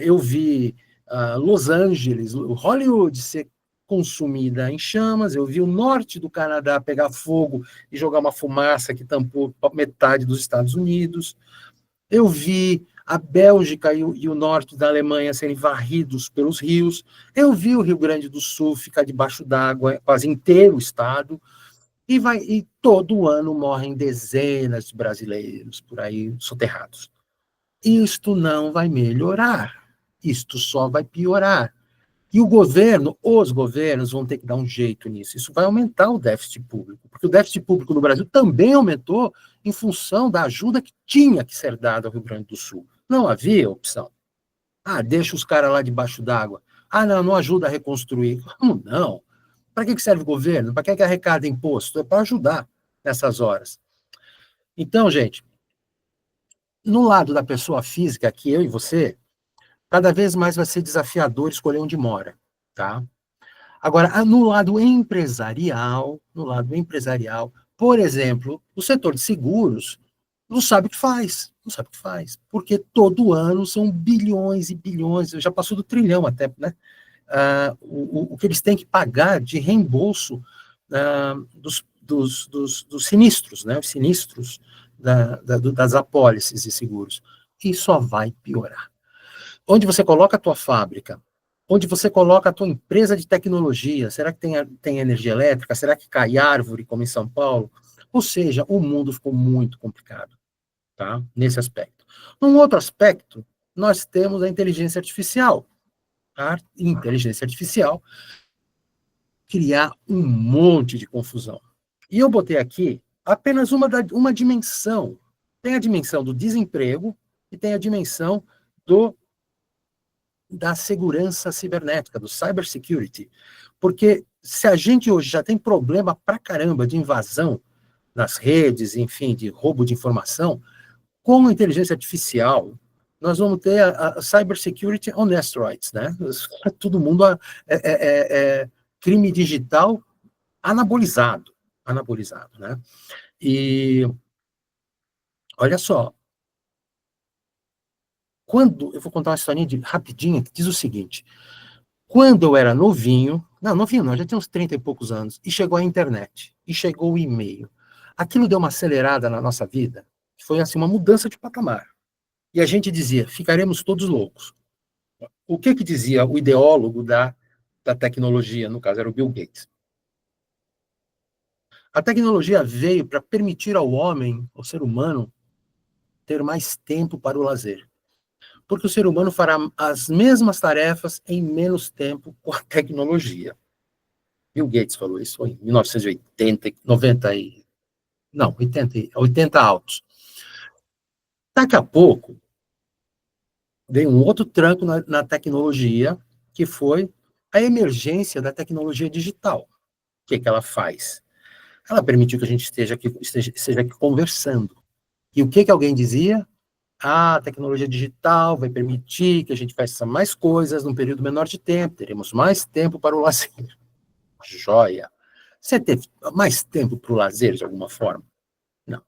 eu vi Los Angeles, Hollywood ser consumida em chamas, eu vi o norte do Canadá pegar fogo e jogar uma fumaça que tampou metade dos Estados Unidos, eu vi a Bélgica e o norte da Alemanha serem varridos pelos rios, eu vi o Rio Grande do Sul ficar debaixo d'água, quase inteiro o estado, e todo ano morrem dezenas de brasileiros por aí soterrados. Isto não vai melhorar, isto só vai piorar. E os governos vão ter que dar um jeito nisso. Isso vai aumentar o déficit público, porque o déficit público no Brasil também aumentou em função da ajuda que tinha que ser dada ao Rio Grande do Sul. Não havia opção. Deixa os caras lá debaixo d'água. Não, não ajuda a reconstruir. Como não? Para que serve o governo? Para que arrecada imposto? É para ajudar nessas horas. Então, gente, no lado da pessoa física, que eu e você, cada vez mais vai ser desafiador escolher onde mora, tá? Agora, no lado empresarial, por exemplo, o setor de seguros não sabe o que faz, não sabe o que faz, porque todo ano são bilhões e bilhões, já passou do trilhão até, né? O que eles têm que pagar de reembolso dos sinistros, né? Os sinistros das apólices de seguros. E só vai piorar. Onde você coloca a tua fábrica, onde você coloca a tua empresa de tecnologia, será que tem energia elétrica? Será que cai árvore, como em São Paulo? Ou seja, o mundo ficou muito complicado, tá? Nesse aspecto. Num outro aspecto, nós temos a inteligência artificial. A inteligência artificial criar um monte de confusão. E eu botei aqui apenas uma dimensão. Tem a dimensão do desemprego e tem a dimensão da segurança cibernética, do cybersecurity. Porque se a gente hoje já tem problema pra caramba de invasão nas redes, enfim, de roubo de informação, com a inteligência artificial, nós vamos ter a cybersecurity on asteroids, né? Todo mundo é crime digital anabolizado, né? E olha só, eu vou contar uma historinha rapidinha que diz o seguinte: quando eu era novinho, Não, novinho não, já tinha uns 30 e poucos anos. E chegou a internet, e chegou o e-mail. Aquilo deu uma acelerada na nossa vida, foi assim, uma mudança de patamar. E a gente dizia, ficaremos todos loucos. O que dizia o ideólogo da tecnologia, no caso era o Bill Gates? A tecnologia veio para permitir ao homem, ao ser humano, ter mais tempo para o lazer. Porque o ser humano fará as mesmas tarefas em menos tempo com a tecnologia. Bill Gates falou isso em 1980, 90 e... Não, 80 altos. Daqui a pouco, veio um outro tranco na tecnologia, que foi a emergência da tecnologia digital. O que ela faz? Ela permitiu que a gente esteja aqui conversando. E o que alguém dizia? A tecnologia digital vai permitir que a gente faça mais coisas num período menor de tempo, teremos mais tempo para o lazer. Joia. Você teve mais tempo para o lazer, de alguma forma? Não.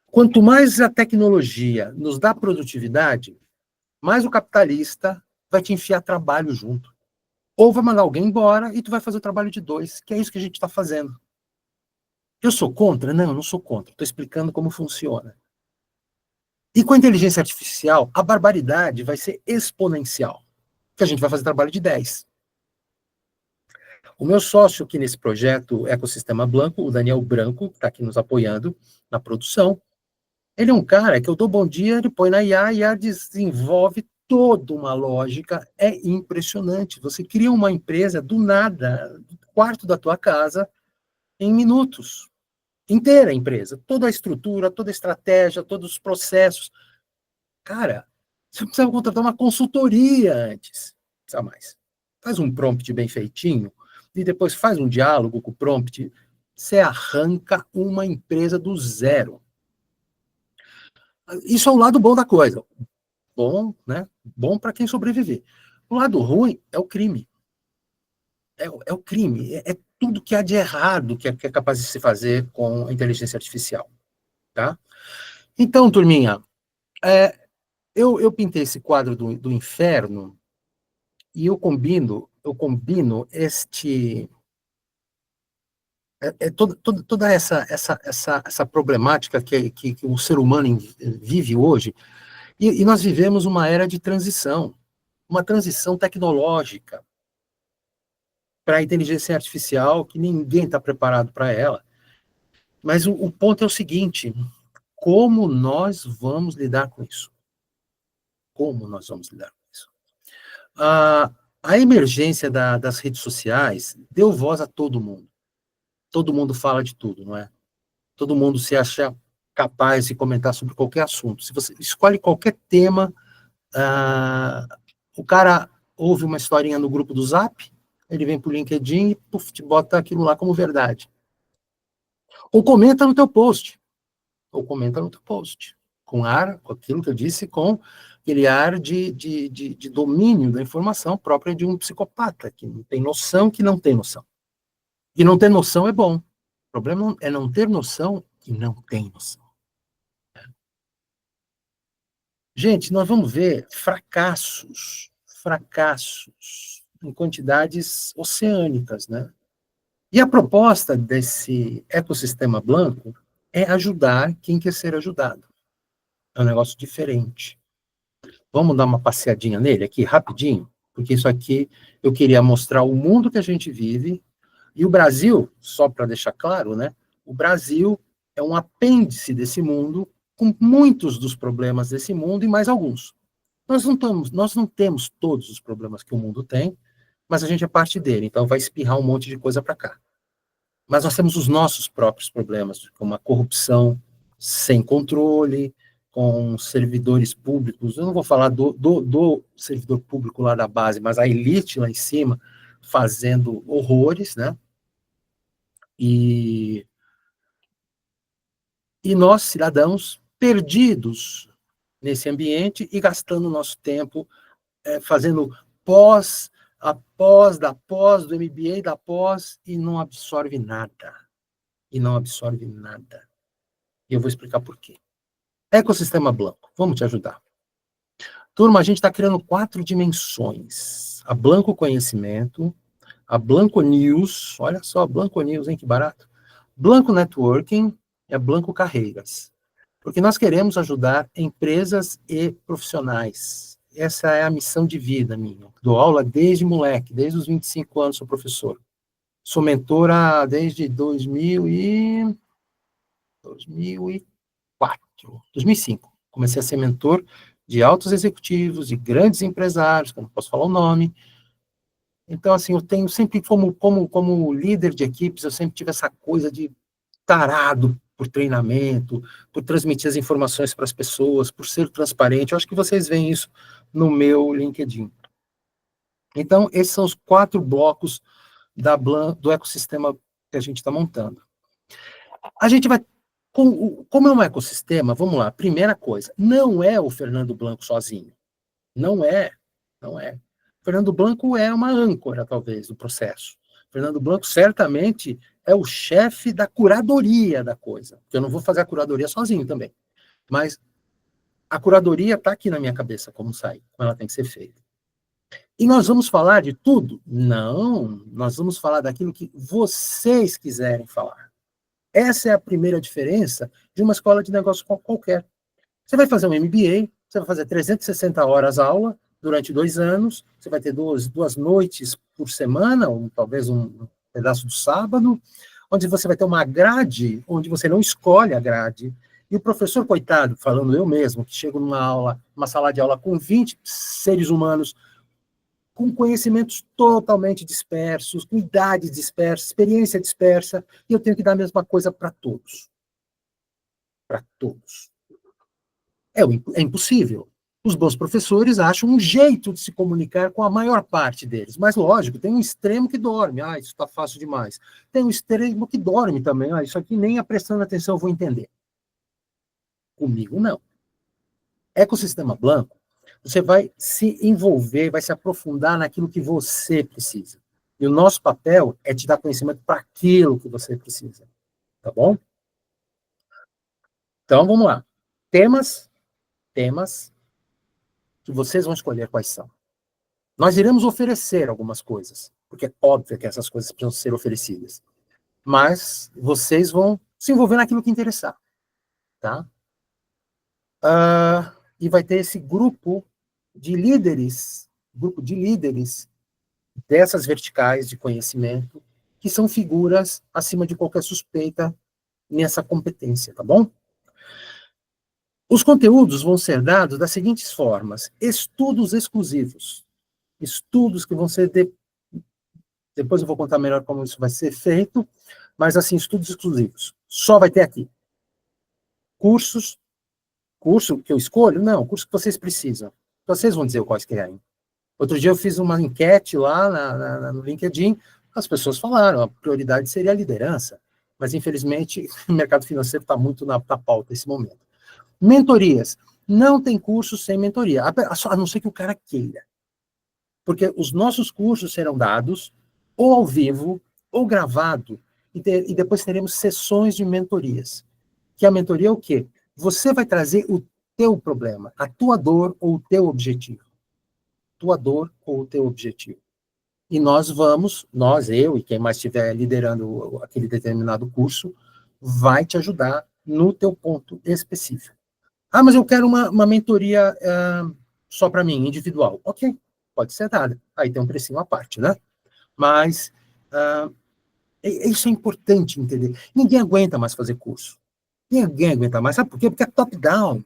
Quanto mais a tecnologia nos dá produtividade, mais o capitalista vai te enfiar trabalho junto. Ou vai mandar alguém embora e tu vai fazer o trabalho de dois, que é isso que a gente está fazendo. Eu sou contra? Não, eu não sou contra. Estou explicando como funciona. E com a inteligência artificial, a barbaridade vai ser exponencial, que a gente vai fazer trabalho de 10. O meu sócio aqui nesse projeto Ecossistema Blanco, o Daniel Branco, que está aqui nos apoiando na produção, ele é um cara que eu dou bom dia, ele põe na IA, a IA desenvolve toda uma lógica, é impressionante. Você cria uma empresa do nada, do quarto da tua casa, em minutos. Inteira a empresa, toda a estrutura, toda a estratégia, todos os processos. Cara, você precisa contratar uma consultoria antes. Não precisa mais. Faz um prompt bem feitinho e depois faz um diálogo com o prompt. Você arranca uma empresa do zero. Isso é o lado bom da coisa. Bom, né? Bom para quem sobreviver. O lado ruim é o crime. É o crime. É tudo que há de errado que é capaz de se fazer com a inteligência artificial. Tá? Então, turminha, eu pintei esse quadro do inferno e eu combino toda essa problemática que o ser humano vive hoje, e nós vivemos uma era de transição, uma transição tecnológica para a inteligência artificial, que ninguém está preparado para ela. Mas o ponto é o seguinte: como nós vamos lidar com isso? Como nós vamos lidar com isso? A emergência das redes sociais deu voz a todo mundo. Todo mundo fala de tudo, não é? Todo mundo se acha capaz de comentar sobre qualquer assunto. Se você escolhe qualquer tema, o cara ouve uma historinha no grupo do Zap, ele vem para o LinkedIn e puf, te bota aquilo lá como verdade. Ou comenta no teu post. Ou comenta no teu post. Com aquilo que eu disse, com aquele ar de domínio da informação própria de um psicopata, que não tem noção, que não tem noção. E não ter noção é bom. O problema é não ter noção e não tem noção. Gente, nós vamos ver fracassos em quantidades oceânicas, né? E a proposta desse ecossistema blanco é ajudar quem quer ser ajudado. É um negócio diferente. Vamos dar uma passeadinha nele aqui, rapidinho, porque isso aqui eu queria mostrar o mundo que a gente vive, e o Brasil, só para deixar claro, né? O Brasil é um apêndice desse mundo, com muitos dos problemas desse mundo e mais alguns. Nós não temos todos os problemas que o mundo tem, mas a gente é parte dele, então vai espirrar um monte de coisa para cá. Mas nós temos os nossos próprios problemas, como a corrupção sem controle, com servidores públicos. Eu não vou falar do servidor público lá da base, mas a elite lá em cima fazendo horrores, né? E nós, cidadãos, perdidos nesse ambiente e gastando nosso tempo fazendo da pós, do MBA, da pós, e não absorve nada. E não absorve nada. E eu vou explicar por quê. Ecossistema Blanco, vamos te ajudar. Turma, a gente está criando 4 dimensões. A Blanco Conhecimento, a Blanco News, olha só, Blanco News, hein, que barato. Blanco Networking e a Blanco Carreiras. Porque nós queremos ajudar empresas e profissionais. Essa é a missão de vida minha. Dou aula desde moleque, desde os 25 anos sou professor. Sou mentora desde 2005. Comecei a ser mentor de altos executivos, de grandes empresários, que eu não posso falar o nome. Então, assim, eu tenho sempre, como líder de equipes, eu sempre tive essa coisa de tarado por treinamento, por transmitir as informações para as pessoas, por ser transparente. Eu acho que vocês veem isso no meu LinkedIn. Então, esses são os 4 blocos do ecossistema que a gente está montando. A gente vai... Como é um ecossistema, vamos lá, primeira coisa, não é o Fernando Blanco sozinho. Não é. Fernando Blanco é uma âncora, talvez, do processo. Fernando Blanco, certamente, é o chefe da curadoria da coisa. Eu não vou fazer a curadoria sozinho também. Mas a curadoria está aqui na minha cabeça, como ela tem que ser feita. E nós vamos falar de tudo? Não, nós vamos falar daquilo que vocês quiserem falar. Essa é a primeira diferença de uma escola de negócio qualquer. Você vai fazer um MBA, você vai fazer 360 horas aula durante 2 anos, você vai ter duas noites por semana, ou talvez um pedaço do sábado, onde você vai ter uma grade, onde você não escolhe a grade, e o professor, coitado, falando eu mesmo, que chego numa sala de aula com 20 seres humanos, com conhecimentos totalmente dispersos, com idades dispersas, experiência dispersa, e eu tenho que dar a mesma coisa para todos. Para todos. É impossível. Os bons professores acham um jeito de se comunicar com a maior parte deles. Mas, lógico, tem um extremo que dorme. Isso está fácil demais. Tem um extremo que dorme também. Isso aqui nem prestando atenção eu vou entender. Comigo, não. Ecossistema Blanco, você vai se envolver, vai se aprofundar naquilo que você precisa. E o nosso papel é te dar conhecimento para aquilo que você precisa. Tá bom? Então, vamos lá. Temas que vocês vão escolher quais são. Nós iremos oferecer algumas coisas, porque é óbvio que essas coisas precisam ser oferecidas. Mas vocês vão se envolver naquilo que interessar. Tá? E vai ter esse grupo de líderes dessas verticais de conhecimento, que são figuras acima de qualquer suspeita nessa competência, tá bom? Os conteúdos vão ser dados das seguintes formas: estudos exclusivos. Estudos que vão ser... Depois eu vou contar melhor como isso vai ser feito, mas, assim, estudos exclusivos. Só vai ter aqui. Curso que eu escolho? Não, curso que vocês precisam. Vocês vão dizer quais querem. Outro dia eu fiz uma enquete lá no LinkedIn, as pessoas falaram, a prioridade seria a liderança, mas, infelizmente, o mercado financeiro está muito na pauta nesse momento. Mentorias. Não tem curso sem mentoria, a não ser que o cara queira. Porque os nossos cursos serão dados ou ao vivo, ou gravado, e depois teremos sessões de mentorias. Que a mentoria é o quê? Você vai trazer o teu problema, a tua dor ou o teu objetivo. Tua dor ou o teu objetivo. E eu e quem mais estiver liderando aquele determinado curso, vai te ajudar no teu ponto específico. Mas eu quero uma mentoria só para mim, individual. Ok, pode ser dada. Aí tem um precinho à parte, né? Mas isso é importante entender. Ninguém aguenta mais fazer curso. Ninguém aguenta mais. Sabe por quê? Porque é top-down.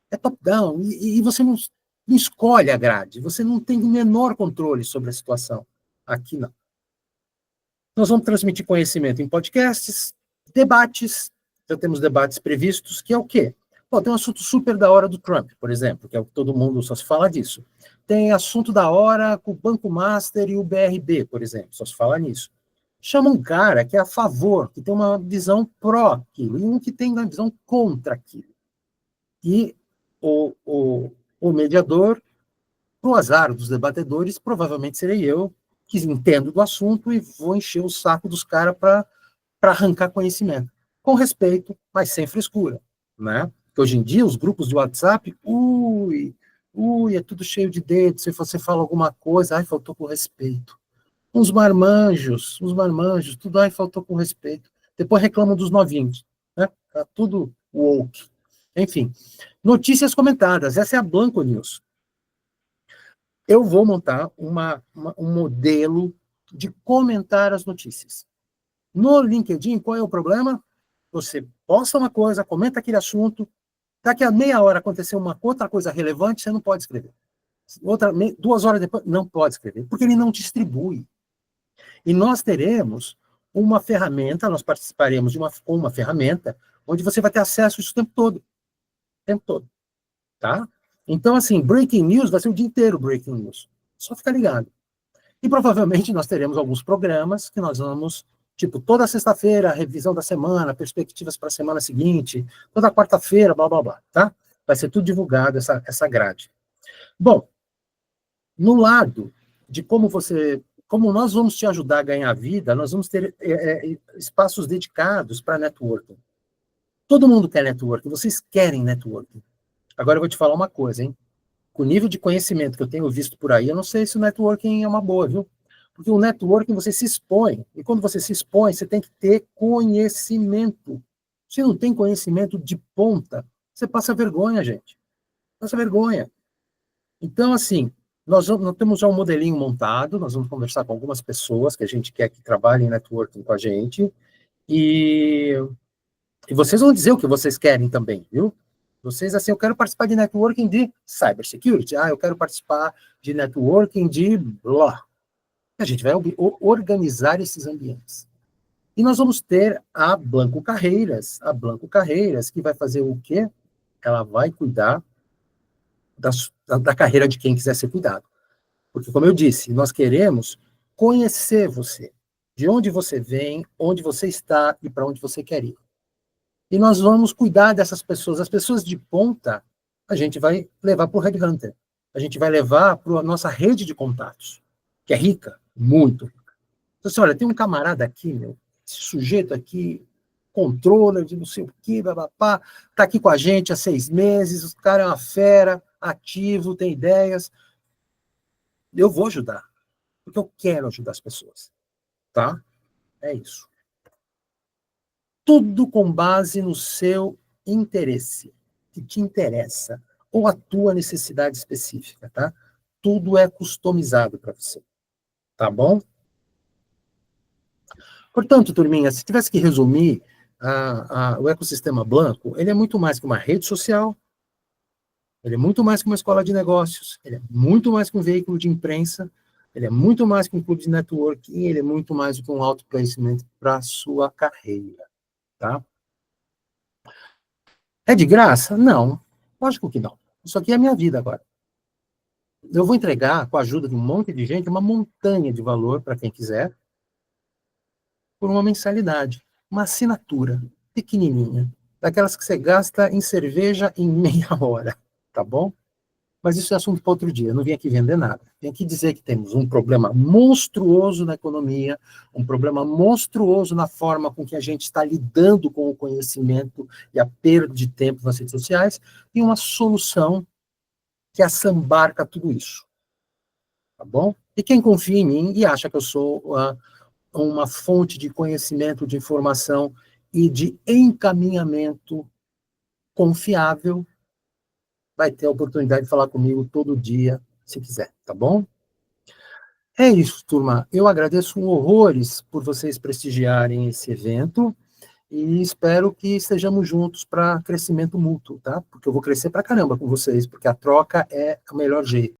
É top-down. E você não escolhe a grade. Você não tem o menor controle sobre a situação. Aqui não. Nós vamos transmitir conhecimento em podcasts, debates. Já temos debates previstos, que é o quê? Tem um assunto super da hora do Trump, por exemplo, que é o que todo mundo só se fala disso. Tem assunto da hora com o Banco Master e o BRB, por exemplo, só se fala nisso. Chama um cara que é a favor, que tem uma visão pró aquilo, e um que tem uma visão contra aquilo. E o mediador, pro azar dos debatedores, provavelmente serei eu, que entendo do assunto e vou encher o saco dos caras para arrancar conhecimento. Com respeito, mas sem frescura, né? Porque hoje em dia, os grupos de WhatsApp, é tudo cheio de dedos, se você fala alguma coisa, faltou com respeito. uns marmanjos, tudo aí faltou com respeito. Depois reclamam dos novinhos, né? Tá tudo woke. Enfim, notícias comentadas, essa é a Blanco News. Eu vou montar um modelo de comentar as notícias. No LinkedIn, qual é o problema? Você posta uma coisa, comenta aquele assunto, daqui a meia hora aconteceu uma outra coisa relevante, você não pode escrever. 2 horas depois, não pode escrever, porque ele não distribui. E nós teremos uma ferramenta, nós participaremos de uma ferramenta onde você vai ter acesso a isso o tempo todo, tá? Então, assim, breaking news vai ser o dia inteiro breaking news. Só ficar ligado. E provavelmente nós teremos alguns programas que nós vamos, tipo, toda sexta-feira, revisão da semana, perspectivas para a semana seguinte, toda quarta-feira, blá, blá, blá, tá? Vai ser tudo divulgado, essa grade. Bom, no lado de como nós vamos te ajudar a ganhar vida, nós vamos ter espaços dedicados para networking. Todo mundo quer networking, vocês querem networking. Agora eu vou te falar uma coisa, hein? Com o nível de conhecimento que eu tenho visto por aí, eu não sei se o networking é uma boa, viu? Porque o networking você se expõe, e quando você se expõe, você tem que ter conhecimento. Se não tem conhecimento de ponta, você passa vergonha, gente. Passa vergonha. Então, assim, nós temos já um modelinho montado, nós vamos conversar com algumas pessoas que a gente quer que trabalhem em networking com a gente, e vocês vão dizer o que vocês querem também, viu? Vocês, assim, eu quero participar de networking de cybersecurity, eu quero participar de networking de blá. A gente vai organizar esses ambientes. E nós vamos ter a Blanco Carreiras, que vai fazer o quê? Ela vai cuidar da carreira de quem quiser ser cuidado. Porque, como eu disse, nós queremos conhecer você, de onde você vem, onde você está e para onde você quer ir. E nós vamos cuidar dessas pessoas. As pessoas de ponta, a gente vai levar para o Headhunter. A gente vai levar para a nossa rede de contatos, que é rica, muito rica. Então, assim, olha, tem um camarada aqui, esse sujeito aqui, controller de não sei o quê, babapá, está aqui com a gente há 6 meses, o cara é uma fera, ativo, tem ideias. Eu vou ajudar, porque eu quero ajudar as pessoas, tá? É isso. Tudo com base no seu interesse, que te interessa, ou a tua necessidade específica, tá? Tudo é customizado para você, tá bom? Portanto, turminha, se tivesse que resumir, o ecossistema Blanco, ele é muito mais que uma rede social, ele é muito mais que uma escola de negócios, ele é muito mais que um veículo de imprensa, ele é muito mais que um clube de networking, ele é muito mais do que um outplacement para a sua carreira, tá? É de graça? Não. Lógico que não. Isso aqui é a minha vida agora. Eu vou entregar, com a ajuda de um monte de gente, uma montanha de valor para quem quiser, por uma mensalidade, uma assinatura pequenininha, daquelas que você gasta em cerveja em meia hora, tá bom? Mas isso é assunto para outro dia, eu não vim aqui vender nada. Vim aqui dizer que temos um problema monstruoso na economia, um problema monstruoso na forma com que a gente está lidando com o conhecimento e a perda de tempo nas redes sociais, e uma solução que assambarca tudo isso, tá bom? E quem confia em mim e acha que eu sou uma fonte de conhecimento, de informação e de encaminhamento confiável, vai ter a oportunidade de falar comigo todo dia, se quiser, tá bom? É isso, turma. Eu agradeço horrores por vocês prestigiarem esse evento e espero que estejamos juntos para crescimento mútuo, tá? Porque eu vou crescer pra caramba com vocês, porque a troca é o melhor jeito.